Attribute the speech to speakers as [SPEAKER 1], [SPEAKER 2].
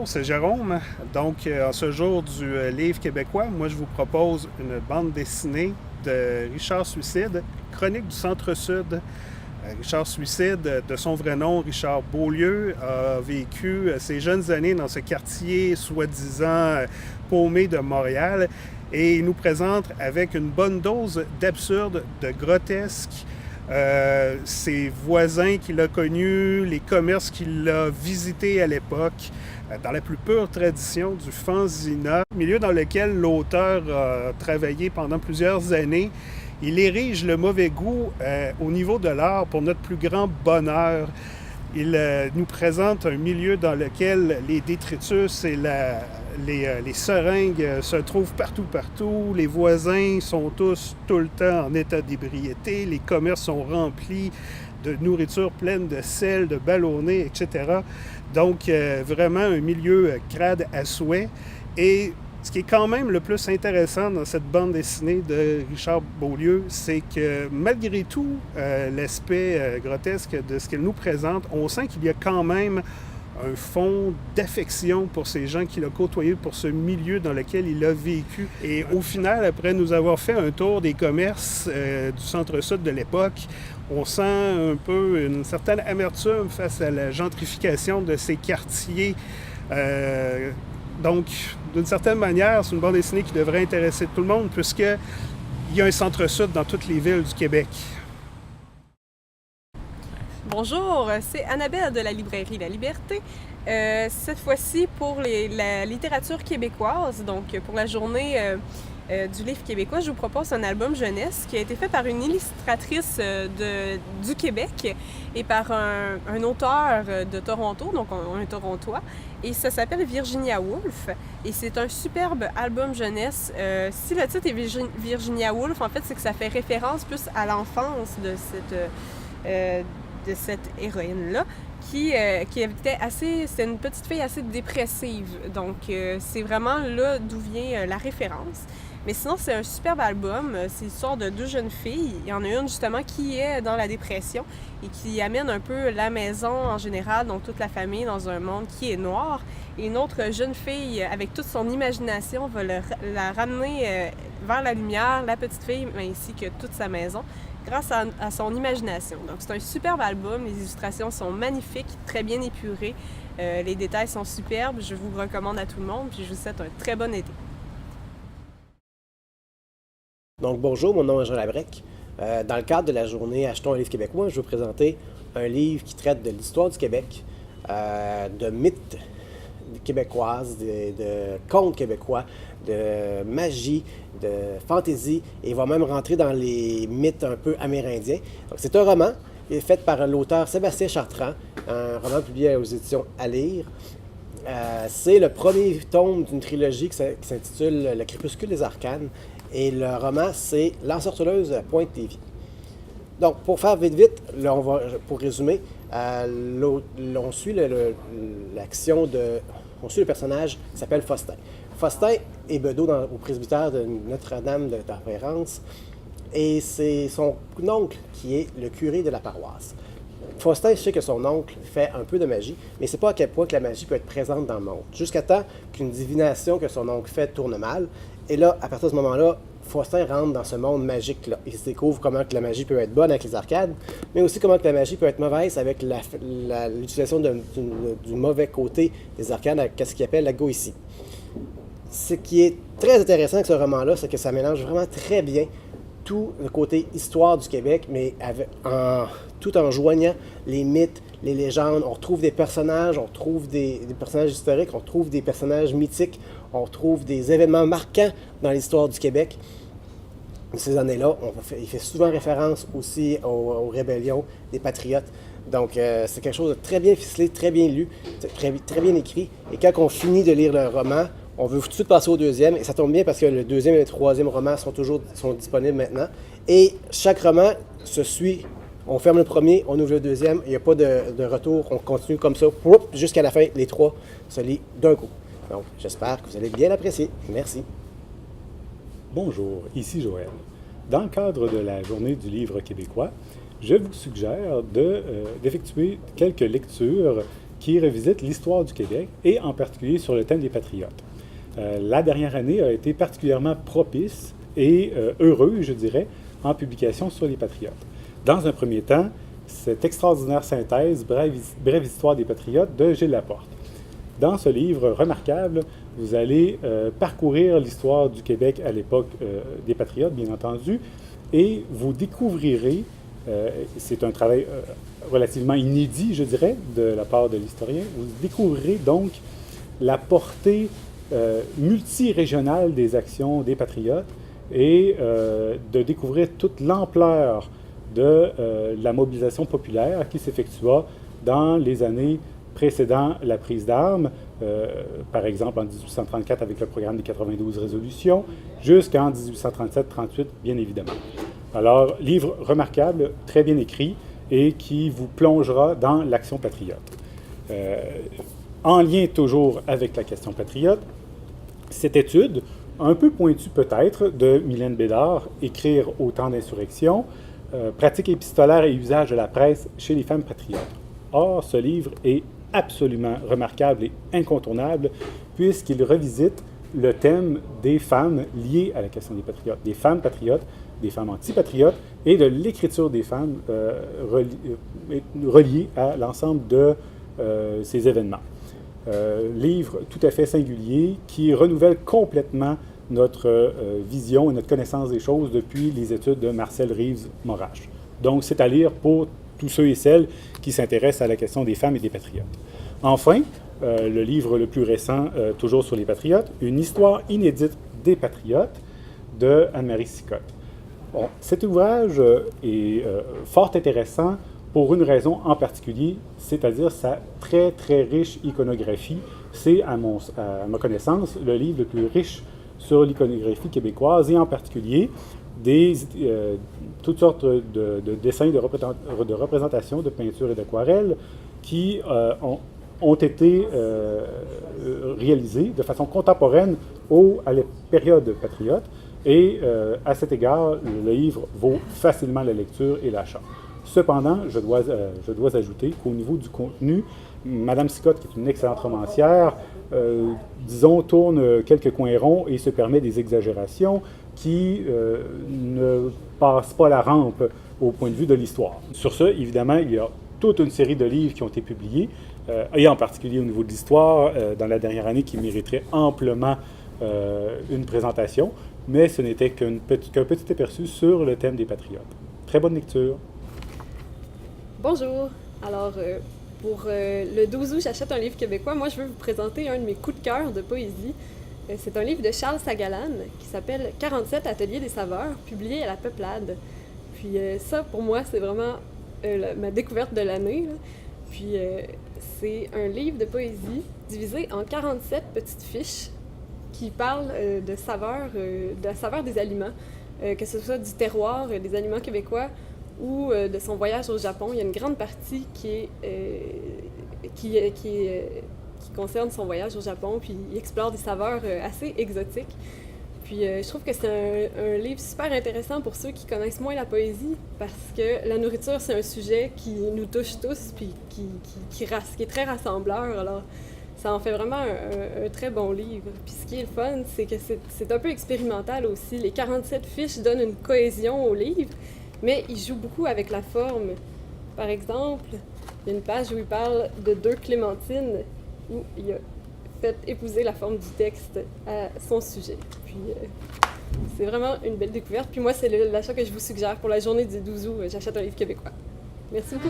[SPEAKER 1] c'est Jérôme. Donc, en ce jour du livre québécois, moi, je vous propose une bande dessinée de Richard Suicide, Chronique du Centre-Sud. Richard Suicide, de son vrai nom, Richard Beaulieu, a vécu ses jeunes années dans ce quartier soi-disant paumé de Montréal et il nous présente avec une bonne dose d'absurde, de grotesque, ses voisins qu'il a connus, les commerces qu'il a visités à l'époque, dans la plus pure tradition du fanzina, milieu dans lequel l'auteur a travaillé pendant plusieurs années. Il érige le mauvais goût au niveau de l'art pour notre plus grand bonheur. Il nous présente un milieu dans lequel les détritus et les seringues se trouvent partout. Les voisins sont tous tout le temps en état d'ébriété. Les commerces sont remplis de nourriture pleine de sel, de ballonnés, etc. Donc, vraiment un milieu crade à souhait. Et ce qui est quand même le plus intéressant dans cette bande dessinée de Richard Beaulieu, c'est que malgré tout l'aspect grotesque de ce qu'elle nous présente, on sent qu'il y a quand même un fond d'affection pour ces gens qu'il a côtoyés, pour ce milieu dans lequel il a vécu. Et au final, après nous avoir fait un tour des commerces du centre-sud de l'époque, on sent un peu une certaine amertume face à la gentrification de ces quartiers. Donc, d'une certaine manière, c'est une bande dessinée qui devrait intéresser tout le monde, puisqu'il y a un centre-sud dans toutes les villes du Québec.
[SPEAKER 2] Bonjour, c'est Annabelle de la librairie La Liberté. Cette fois-ci pour la littérature québécoise, donc pour la journée du livre québécois, je vous propose un album jeunesse qui a été fait par une illustratrice du Québec et par un auteur de Toronto, donc un Torontois, et ça s'appelle Virginia Woolf, et c'est un superbe album jeunesse. Si le titre est Virginia Woolf, en fait, c'est que ça fait référence plus à l'enfance de cette héroïne-là, qui était c'était une petite fille assez dépressive. Donc, c'est vraiment là d'où vient la référence. Mais sinon, c'est un superbe album. C'est l'histoire de deux jeunes filles. Il y en a une, justement, qui est dans la dépression et qui amène un peu la maison en général, donc toute la famille, dans un monde qui est noir. Et une autre jeune fille, avec toute son imagination, va la ramener vers la lumière, la petite fille, ainsi que toute sa maison, grâce à son imagination. Donc, c'est un superbe album. Les illustrations sont magnifiques, très bien épurées. Les détails sont superbes. Je vous le recommande à tout le monde. Puis, je vous souhaite un très bon été.
[SPEAKER 3] Donc, bonjour, mon nom est Jean Labrec. Dans le cadre de la journée Achetons un livre québécois, je vais vous présenter un livre qui traite de l'histoire du Québec, de mythes québécoises, de contes québécois, de magie, de fantaisie, et il va même rentrer dans les mythes un peu amérindiens. Donc, c'est un roman fait par l'auteur Sébastien Chartrand, un roman publié aux éditions À lire. C'est le premier tome d'une trilogie qui s'intitule Le Crépuscule des Arcanes, et le roman, c'est L'Ensorceleuse à Pointe-Lévis. Donc, pour faire vite, là, pour résumer, on suit l'action de... On suit le personnage qui s'appelle Faustin. Faustin est bedeau au presbytère de Notre-Dame de Tempérance, et c'est son oncle qui est le curé de la paroisse. Faustin sait que son oncle fait un peu de magie, mais il ne sait pas à quel point que la magie peut être présente dans le monde. Jusqu'à temps qu'une divination que son oncle fait tourne mal. Et là, à partir de ce moment-là, Faustin rentre dans ce monde magique-là. Il se découvre comment que la magie peut être bonne avec les arcades, mais aussi comment que la magie peut être mauvaise avec l'utilisation du mauvais côté des arcades, avec ce qu'il appelle la goétie. Ce qui est très intéressant avec ce roman-là, c'est que ça mélange vraiment très bien tout le côté histoire du Québec, mais tout en joignant les mythes, les légendes. On retrouve des personnages, on trouve des personnages historiques, on trouve des personnages mythiques, on trouve des événements marquants dans l'histoire du Québec. Ces années-là, il fait souvent référence aussi aux rébellions des patriotes. Donc, c'est quelque chose de très bien ficelé, très bien lu, très bien écrit. Et quand on finit de lire le roman, on veut tout de suite passer au deuxième. Et ça tombe bien parce que le deuxième et le troisième roman sont disponibles maintenant. Et chaque roman se suit. On ferme le premier, on ouvre le deuxième. Il n'y a pas de retour. On continue comme ça jusqu'à la fin. Les trois se lient d'un coup. Donc, j'espère que vous allez bien l'apprécier. Merci.
[SPEAKER 4] Bonjour, ici Joël. Dans le cadre de la Journée du livre québécois, je vous suggère d'effectuer quelques lectures qui revisite l'histoire du Québec et en particulier sur le thème des patriotes. La dernière année a été particulièrement propice et heureuse, je dirais, en publication sur les patriotes. Dans un premier temps, cette extraordinaire synthèse, brève histoire des patriotes de Gilles Laporte. Dans ce livre remarquable, vous allez parcourir l'histoire du Québec à l'époque des patriotes, bien entendu, et vous découvrirez, c'est un travail relativement inédit, je dirais, de la part de l'historien, vous découvrirez donc la portée multirégionale des actions des patriotes et de découvrir toute l'ampleur de la mobilisation populaire qui s'effectua dans les années précédant la prise d'armes, par exemple en 1834 avec le programme des 92 résolutions, jusqu'en 1837-38, bien évidemment. Alors, livre remarquable, très bien écrit, et qui vous plongera dans l'action patriote. En lien toujours avec la question patriote, cette étude, un peu pointue peut-être, de Mylène Bédard, Écrire au temps d'insurrection, pratique épistolaire et usage de la presse chez les femmes patriotes. Or, ce livre est absolument remarquable et incontournable, puisqu'il revisite le thème des femmes liées à la question des patriotes, des femmes patriotes, des femmes antipatriotes, et de l'écriture des femmes reliée à l'ensemble de ces événements. Livre tout à fait singulier qui renouvelle complètement notre vision et notre connaissance des choses depuis les études de Marcel Reeves-Morache. Donc, c'est à lire pour tous ceux et celles qui s'intéressent à la question des femmes et des patriotes. Enfin, le livre le plus récent, toujours sur les patriotes, Une histoire inédite des patriotes, de Anne-Marie Sicotte. Bon, cet ouvrage est fort intéressant pour une raison en particulier, c'est-à-dire sa très, très riche iconographie. C'est, à ma connaissance, le livre le plus riche sur l'iconographie québécoise, et en particulier toutes sortes de dessins, de représentations, de peintures et d'aquarelles qui ont été réalisés de façon contemporaine à la période patriote. Et à cet égard, le livre vaut facilement la lecture et l'achat. Cependant, je dois ajouter qu'au niveau du contenu, Mme Sicotte, qui est une excellente romancière, disons, tourne quelques coins ronds et se permet des exagérations qui ne passent pas la rampe au point de vue de l'histoire. Sur ce, évidemment, il y a toute une série de livres qui ont été publiés, et en particulier au niveau de l'histoire, dans la dernière année, qui mériteraient amplement une présentation, mais ce n'était qu'un petit aperçu sur le thème des patriotes. Très bonne lecture.
[SPEAKER 5] Bonjour. Alors, pour le 12 août, j'achète un livre québécois. Moi, je veux vous présenter un de mes coups de cœur de poésie. C'est un livre de Charles Sagalan qui s'appelle « 47 Ateliers des saveurs », publié à La Peuplade. Puis ça, pour moi, c'est vraiment ma découverte de l'année. Puis c'est un livre de poésie divisé en 47 petites fiches qui parlent de la saveur des aliments, que ce soit du terroir, des aliments québécois, ou de son voyage au Japon. Il y a une grande partie qui concerne son voyage au Japon, puis il explore des saveurs assez exotiques. Puis je trouve que c'est un livre super intéressant pour ceux qui connaissent moins la poésie, parce que la nourriture, c'est un sujet qui nous touche tous, puis qui est très rassembleur. Alors, ça en fait vraiment un très bon livre. Puis ce qui est le fun, c'est que c'est un peu expérimental aussi. Les 47 fiches donnent une cohésion au livre, mais il joue beaucoup avec la forme. Par exemple, il y a une page où il parle de 2 clémentines, où il a fait épouser la forme du texte à son sujet. Puis c'est vraiment une belle découverte. Puis moi, c'est l'achat que je vous suggère pour la journée du 12 août. J'achète un livre québécois. Merci beaucoup.